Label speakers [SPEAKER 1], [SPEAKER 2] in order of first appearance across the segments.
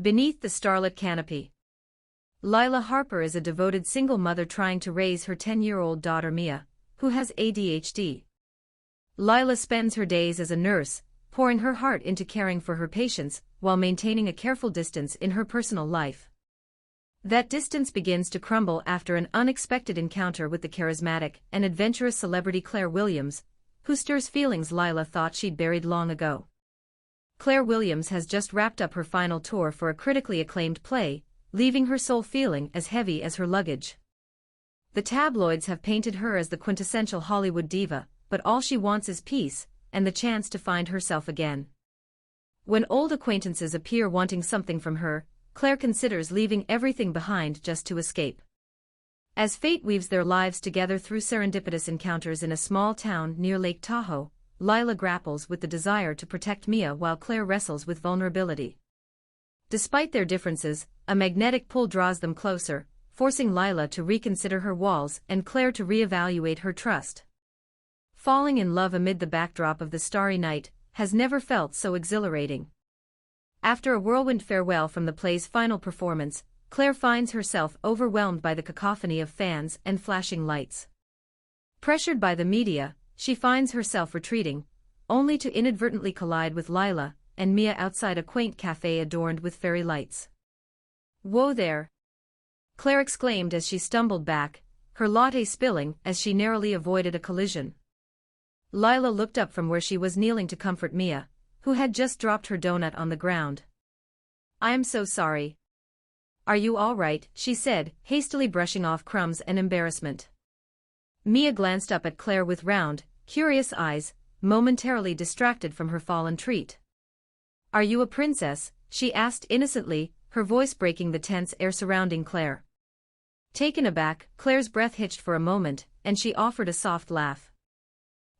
[SPEAKER 1] Beneath the starlit canopy. Lila Harper is a devoted single mother trying to raise her 10-year-old daughter Mia, who has ADHD. Lila spends her days as a nurse, pouring her heart into caring for her patients while maintaining a careful distance in her personal life. That distance begins to crumble after an unexpected encounter with the charismatic and adventurous celebrity Claire Williams, who stirs feelings Lila thought she'd buried long ago. Claire Williams has just wrapped up her final tour for a critically acclaimed play, leaving her soul feeling as heavy as her luggage. The tabloids have painted her as the quintessential Hollywood diva, but all she wants is peace and the chance to find herself again. When old acquaintances appear wanting something from her, Claire considers leaving everything behind just to escape. As fate weaves their lives together through serendipitous encounters in a small town near Lake Tahoe, Lila grapples with the desire to protect Mia while Claire wrestles with vulnerability. Despite their differences, a magnetic pull draws them closer, forcing Lila to reconsider her walls and Claire to reevaluate her trust. Falling in love amid the backdrop of the starry night has never felt so exhilarating. After a whirlwind farewell from the play's final performance, Claire finds herself overwhelmed by the cacophony of fans and flashing lights. Pressured by the media, she finds herself retreating, only to inadvertently collide with Lila and Mia outside a quaint cafe adorned with fairy lights. "Whoa there!" Claire exclaimed as she stumbled back, her latte spilling as she narrowly avoided a collision. Lila looked up from where she was kneeling to comfort Mia, who had just dropped her donut on the ground. "I'm so sorry." "Are you all right?" she said, hastily brushing off crumbs and embarrassment. Mia glanced up at Claire with round, curious eyes, momentarily distracted from her fallen treat. "Are you a princess?" she asked innocently, her voice breaking the tense air surrounding Claire. Taken aback, Claire's breath hitched for a moment, and she offered a soft laugh.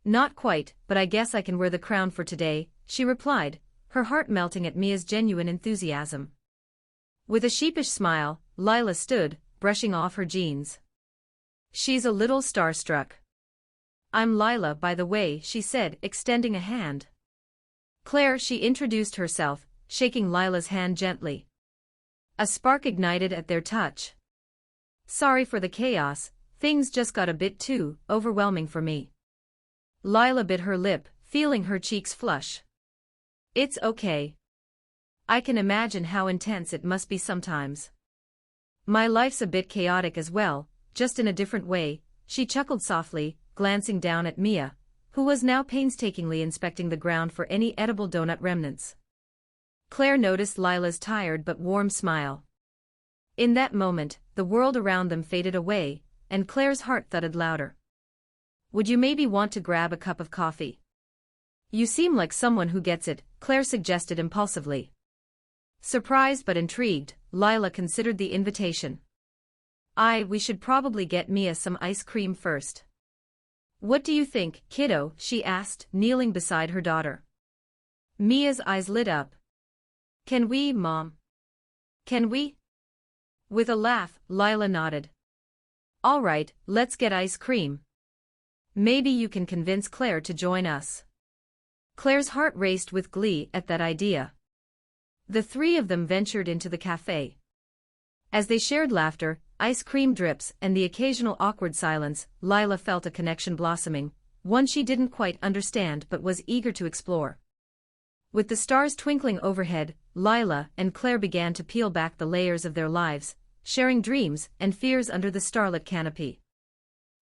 [SPEAKER 1] "Not quite, but I guess I can wear the crown for today," she replied, her heart melting at Mia's genuine enthusiasm. With a sheepish smile, Lila stood, brushing off her jeans. "She's a little starstruck." "I'm Lila, by the way," she said, extending a hand. "Claire," she introduced herself, shaking Lila's hand gently. A spark ignited at their touch. "Sorry for the chaos, things just got a bit too overwhelming for me." Lila bit her lip, feeling her cheeks flush. "It's okay. I can imagine how intense it must be sometimes. My life's a bit chaotic as well, just in a different way," she chuckled softly, glancing down at Mia, who was now painstakingly inspecting the ground for any edible donut remnants. Claire noticed Lila's tired but warm smile. In that moment, the world around them faded away, and Claire's heart thudded louder. "Would you maybe want to grab a cup of coffee? You seem like someone who gets it," Claire suggested impulsively. Surprised but intrigued, Lila considered the invitation. We should probably get Mia some ice cream first." "What do you think, kiddo?" she asked, kneeling beside her daughter. Mia's eyes lit up. "Can we, Mom? Can we?" With a laugh, Lila nodded. "All right, let's get ice cream. Maybe you can convince Claire to join us." Claire's heart raced with glee at that idea. The three of them ventured into the cafe. As they shared laughter, ice cream drips, and the occasional awkward silence, Lila felt a connection blossoming, one she didn't quite understand but was eager to explore. With the stars twinkling overhead, Lila and Claire began to peel back the layers of their lives, sharing dreams and fears under the starlit canopy.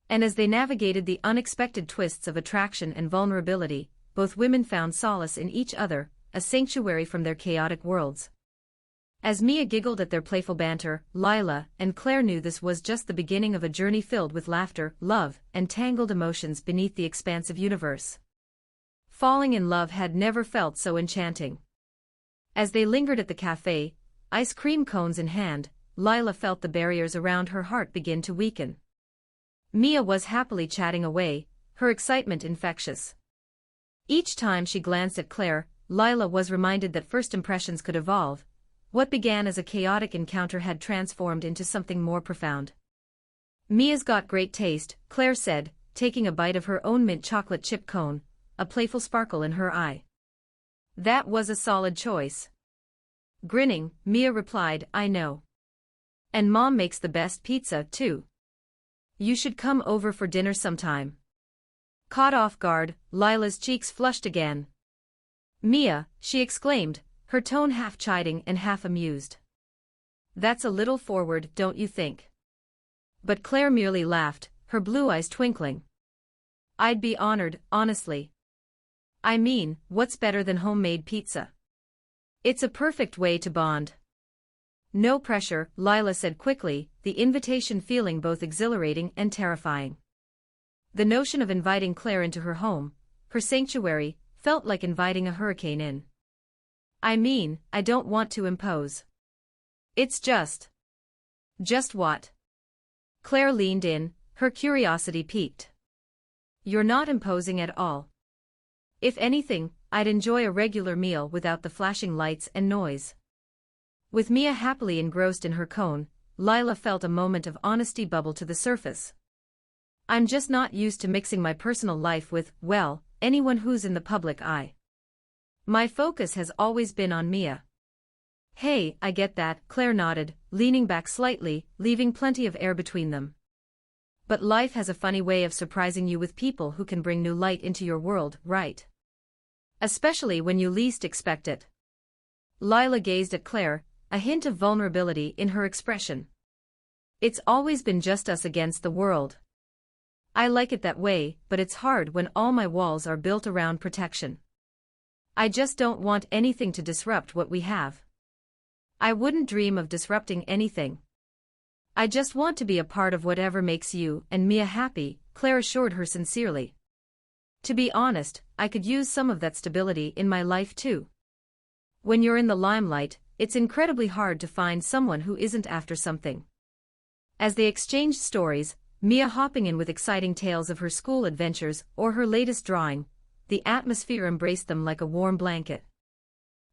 [SPEAKER 1] And as they navigated the unexpected twists of attraction and vulnerability, both women found solace in each other, a sanctuary from their chaotic worlds. As Mia giggled at their playful banter, Lila and Claire knew this was just the beginning of a journey filled with laughter, love, and tangled emotions beneath the expansive universe. Falling in love had never felt so enchanting. As they lingered at the cafe, ice cream cones in hand, Lila felt the barriers around her heart begin to weaken. Mia was happily chatting away, her excitement infectious. Each time she glanced at Claire, Lila was reminded that first impressions could evolve. What began as a chaotic encounter had transformed into something more profound. "Mia's got great taste," Claire said, taking a bite of her own mint chocolate chip cone, a playful sparkle in her eye. "That was a solid choice." Grinning, Mia replied, I know. And Mom makes the best pizza, too. You should come over for dinner sometime. Caught off guard, Lila's cheeks flushed again. Mia, she exclaimed, her tone half chiding and half amused. That's a little forward, don't you think? But Claire merely laughed, her blue eyes twinkling. I'd be honored, honestly. I mean, what's better than homemade pizza? It's a perfect way to bond. No pressure, Lila said quickly, the invitation feeling both exhilarating and terrifying. The notion of inviting Claire into her home, her sanctuary, felt like inviting a hurricane in. I mean, I don't want to impose. It's just. Just what? Claire leaned in, her curiosity piqued. You're not imposing at all. If anything, I'd enjoy a regular meal without the flashing lights and noise. With Mia happily engrossed in her cone, Lila felt a moment of honesty bubble to the surface. I'm just not used to mixing my personal life with, well, anyone who's in the public eye. My focus has always been on Mia. Hey, I get that, Claire nodded, leaning back slightly, leaving plenty of air between them. But life has a funny way of surprising you with people who can bring new light into your world, right? Especially when you least expect it. Lila gazed at Claire, a hint of vulnerability in her expression. It's always been just us against the world. I like it that way, but it's hard when all my walls are built around protection. I just don't want anything to disrupt what we have. I wouldn't dream of disrupting anything. I just want to be a part of whatever makes you and Mia happy, Claire assured her sincerely. To be honest, I could use some of that stability in my life too. When you're in the limelight, it's incredibly hard to find someone who isn't after something. As they exchanged stories, Mia hopping in with exciting tales of her school adventures or her latest drawing, the atmosphere embraced them like a warm blanket.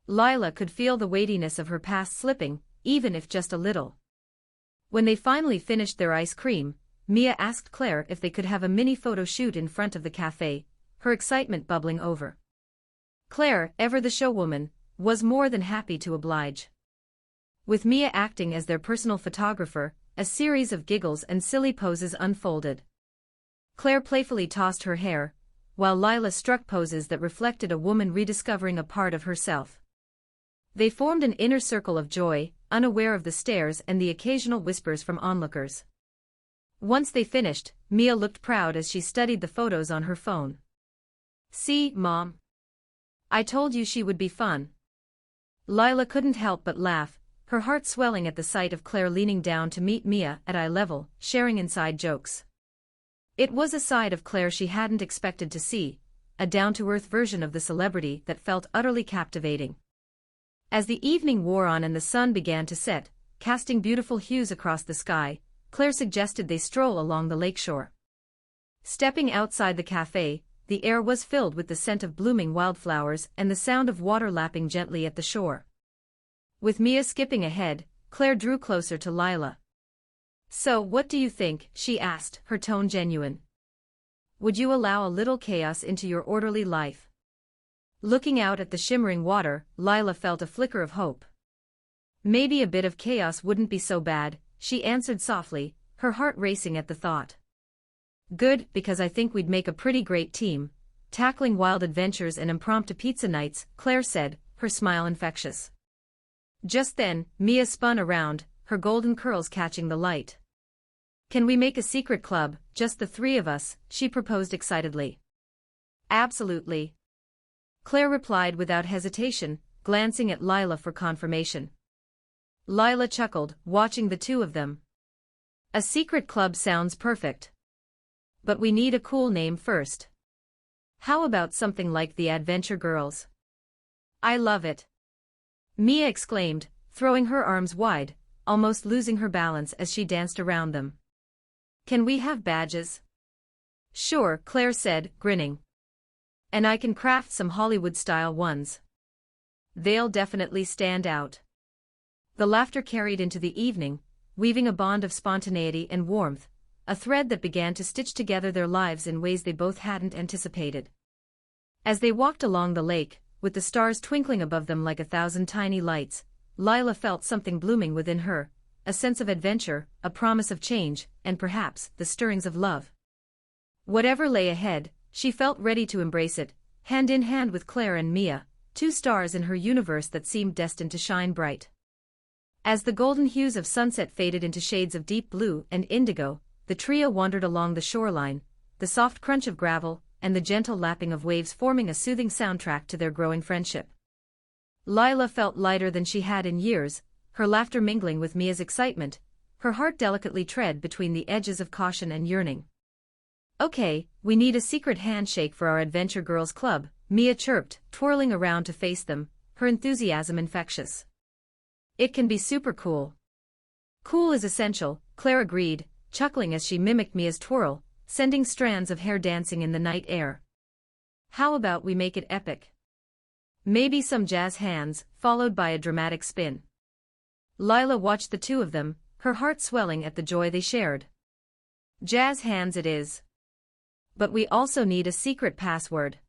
[SPEAKER 1] Lila could feel the weightiness of her past slipping, even if just a little. When they finally finished their ice cream, Mia asked Claire if they could have a mini photo shoot in front of the cafe, her excitement bubbling over. Claire, ever the showwoman, was more than happy to oblige. With Mia acting as their personal photographer, a series of giggles and silly poses unfolded. Claire playfully tossed her hair, while Lila struck poses that reflected a woman rediscovering a part of herself. They formed an inner circle of joy, unaware of the stares and the occasional whispers from onlookers. Once they finished, Mia looked proud as she studied the photos on her phone. See, Mom? I told you she would be fun. Lila couldn't help but laugh, her heart swelling at the sight of Claire leaning down to meet Mia at eye level, sharing inside jokes. It was a side of Claire she hadn't expected to see, a down-to-earth version of the celebrity that felt utterly captivating. As the evening wore on and the sun began to set, casting beautiful hues across the sky, Claire suggested they stroll along the lakeshore. Stepping outside the cafe, the air was filled with the scent of blooming wildflowers and the sound of water lapping gently at the shore. With Mia skipping ahead, Claire drew closer to Lila. So, what do you think? She asked, her tone genuine. Would you allow a little chaos into your orderly life? Looking out at the shimmering water, Lila felt a flicker of hope. Maybe a bit of chaos wouldn't be so bad, she answered softly, her heart racing at the thought. Good, because I think we'd make a pretty great team, tackling wild adventures and impromptu pizza nights, Claire said, her smile infectious. Just then, Mia spun around, her golden curls catching the light. Can we make a secret club, just the three of us? She proposed excitedly. Absolutely. Claire replied without hesitation, glancing at Lila for confirmation. Lila chuckled, watching the two of them. A secret club sounds perfect. But we need a cool name first. How about something like the Adventure Girls? I love it. Mia exclaimed, throwing her arms wide, almost losing her balance as she danced around them. Can we have badges? Sure, Claire said, grinning. And I can craft some Hollywood-style ones. They'll definitely stand out. The laughter carried into the evening, weaving a bond of spontaneity and warmth, a thread that began to stitch together their lives in ways they both hadn't anticipated. As they walked along the lake, with the stars twinkling above them like 1,000 tiny lights, Lila felt something blooming within her, a sense of adventure, a promise of change, and perhaps, the stirrings of love. Whatever lay ahead, she felt ready to embrace it, hand in hand with Claire and Mia, two stars in her universe that seemed destined to shine bright. As the golden hues of sunset faded into shades of deep blue and indigo, the trio wandered along the shoreline, the soft crunch of gravel and the gentle lapping of waves forming a soothing soundtrack to their growing friendship. Lila felt lighter than she had in years, her laughter mingling with Mia's excitement, her heart delicately tread between the edges of caution and yearning. "Okay, we need a secret handshake for our Adventure Girls Club," Mia chirped, twirling around to face them, her enthusiasm infectious. "It can be super cool." "Cool is essential," Claire agreed, chuckling as she mimicked Mia's twirl, sending strands of hair dancing in the night air. "How about we make it epic? Maybe some jazz hands, followed by a dramatic spin." Lila watched the two of them, her heart swelling at the joy they shared. "Jazz hands it is. But we also need a secret password.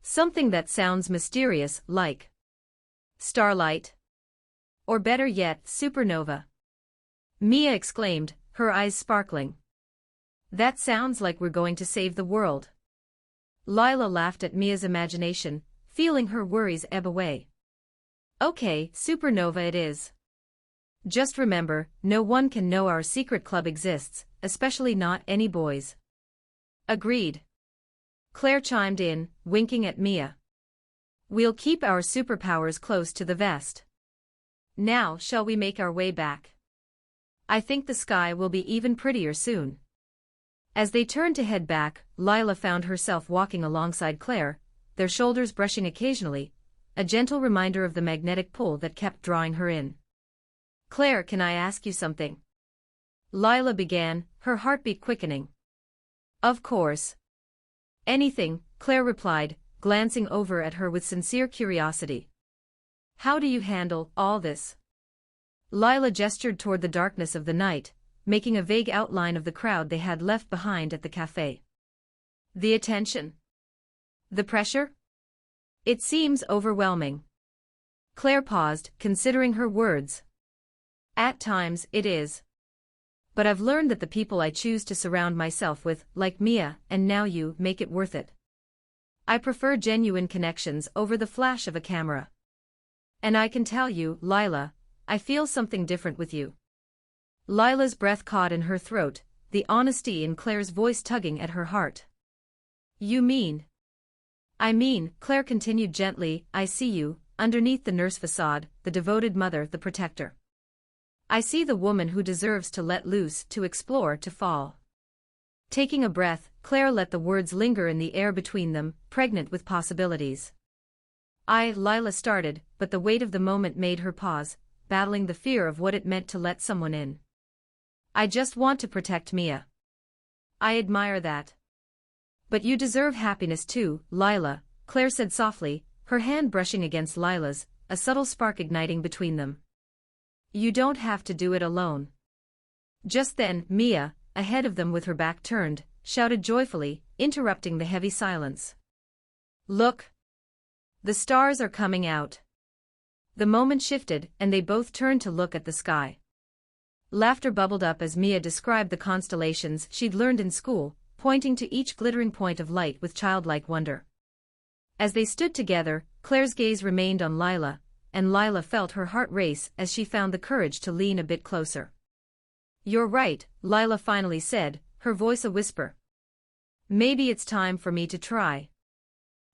[SPEAKER 1] Something that sounds mysterious, like Starlight. Or better yet, Supernova." Mia exclaimed, her eyes sparkling. "That sounds like we're going to save the world." Lila laughed at Mia's imagination, feeling her worries ebb away. "Okay, Supernova it is. Just remember, no one can know our secret club exists, especially not any boys." "Agreed." Claire chimed in, winking at Mia. "We'll keep our superpowers close to the vest. Now, shall we make our way back? I think the sky will be even prettier soon." As they turned to head back, Lila found herself walking alongside Claire, their shoulders brushing occasionally, a gentle reminder of the magnetic pull that kept drawing her in. "Claire, can I ask you something?" Lila began, her heartbeat quickening. "Of course." "Anything," Claire replied, glancing over at her with sincere curiosity. "How do you handle all this?" Lila gestured toward the darkness of the night, making a vague outline of the crowd they had left behind at the cafe. "The attention? The pressure? It seems overwhelming." Claire paused, considering her words. "At times, it is. But I've learned that the people I choose to surround myself with, like Mia, and now you, make it worth it. I prefer genuine connections over the flash of a camera. And I can tell you, Lila, I feel something different with you." Lila's breath caught in her throat, the honesty in Claire's voice tugging at her heart. "You mean?" "I mean," Claire continued gently, "I see you, underneath the nurse facade, the devoted mother, the protector. I see the woman who deserves to let loose, to explore, to fall." Taking a breath, Claire let the words linger in the air between them, pregnant with possibilities. Lila started, but the weight of the moment made her pause, battling the fear of what it meant to let someone in. "I just want to protect Mia." "I admire that. But you deserve happiness too, Lila," Claire said softly, her hand brushing against Lila's, a subtle spark igniting between them. "You don't have to do it alone." Just then, Mia, ahead of them with her back turned, shouted joyfully, interrupting the heavy silence. "Look! The stars are coming out." The moment shifted, and they both turned to look at the sky. Laughter bubbled up as Mia described the constellations she'd learned in school, pointing to each glittering point of light with childlike wonder. As they stood together, Claire's gaze remained on Lila, and Lila felt her heart race as she found the courage to lean a bit closer. "You're right," Lila finally said, her voice a whisper. "Maybe it's time for me to try."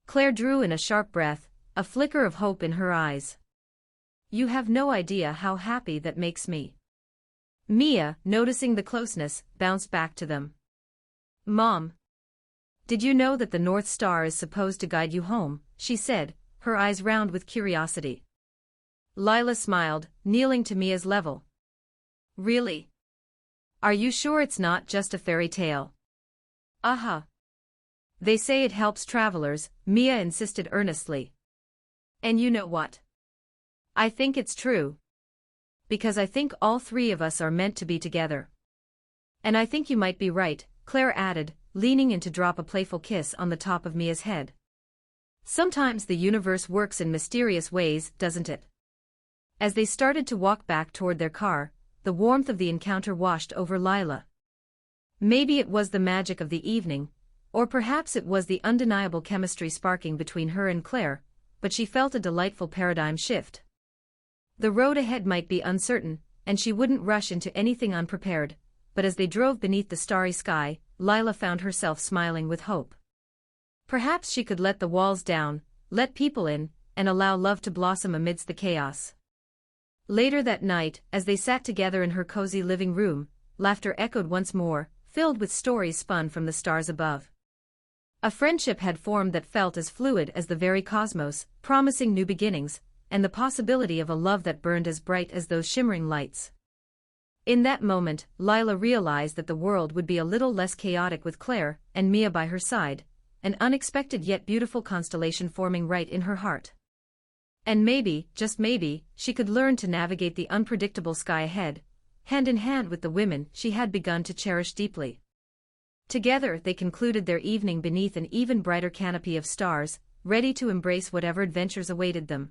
[SPEAKER 1] Claire drew in a sharp breath, a flicker of hope in her eyes. "You have no idea how happy that makes me." Mia, noticing the closeness, bounced back to them. "Mom, did you know that the North Star is supposed to guide you home?" she said, her eyes round with curiosity. Lila smiled, kneeling to Mia's level. "Really? Are you sure it's not just a fairy tale?" They say it helps travelers," Mia insisted earnestly. "And you know what? I think it's true. Because I think all three of us are meant to be together." "And I think you might be right," Claire added, leaning in to drop a playful kiss on the top of Mia's head. "Sometimes the universe works in mysterious ways, doesn't it? As they started to walk back toward their car, the warmth of the encounter washed over Lila. Maybe it was the magic of the evening, or perhaps it was the undeniable chemistry sparking between her and Claire, but she felt a delightful paradigm shift. The road ahead might be uncertain, and she wouldn't rush into anything unprepared, but as they drove beneath the starry sky, Lila found herself smiling with hope. Perhaps she could let the walls down, let people in, and allow love to blossom amidst the chaos. Later that night, as they sat together in her cozy living room, laughter echoed once more, filled with stories spun from the stars above. A friendship had formed that felt as fluid as the very cosmos, promising new beginnings, and the possibility of a love that burned as bright as those shimmering lights. In that moment, Lila realized that the world would be a little less chaotic with Claire and Mia by her side, an unexpected yet beautiful constellation forming right in her heart. And maybe, just maybe, she could learn to navigate the unpredictable sky ahead, hand in hand with the women she had begun to cherish deeply. Together they concluded their evening beneath an even brighter canopy of stars, ready to embrace whatever adventures awaited them.